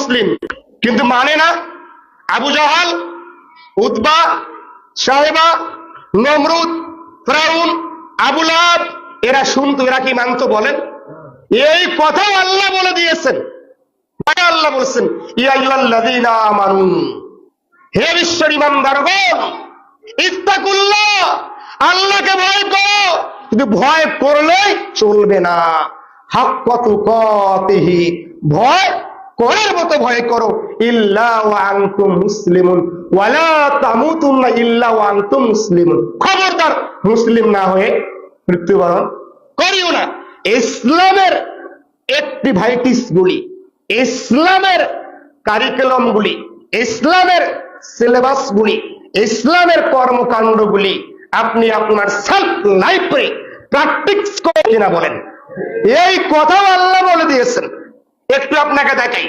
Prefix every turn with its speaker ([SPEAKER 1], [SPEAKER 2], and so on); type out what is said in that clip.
[SPEAKER 1] মুসলিম, কিন্তু মানে না। আবু জাহাল, উতবা, সাহেবা, নমরুদ, ফিরাউন, আবু লাহাব এরা শুনতো, এরা কি মানতো বলেন? এই কথাও আল্লাহ বলে দিয়েছেন। আল্লাহ বলছেন ইয়া আইয়ুহাল্লাযীনা আমানু, হে বিশ্বের ঈমানদারগণ, ইত্তাকুল্লাহ, আল্লাহকে ভয় করো। কিন্তু ভয় করলেই চলবে না, হাক্কা তুকাতিহি, ভয় করার মতো ভয় করো। ইল্লা ওয়া আনতুম মুসলিমুন ওয়ালা তামুতুন্না ইল্লা ওয়া আনতুম মুসলিমুন, খবরদার মুসলিম না হয়ে মৃত্যুবরণ করিও না। ইসলামের অ্যাক্টিভিটিস গুলি, ইসলামের কারিকুলাম গুলি, ইসলামের সিলেবাস গুলি, ইসলামের কর্মকাণ্ডগুলি আপনি আপনার সেলফ লাইফে প্র্যাকটিস করে কিনা বলেন? এই কথাও আল্লাহ বলে দিয়েছেন। একটু আপনাকে দেখাই।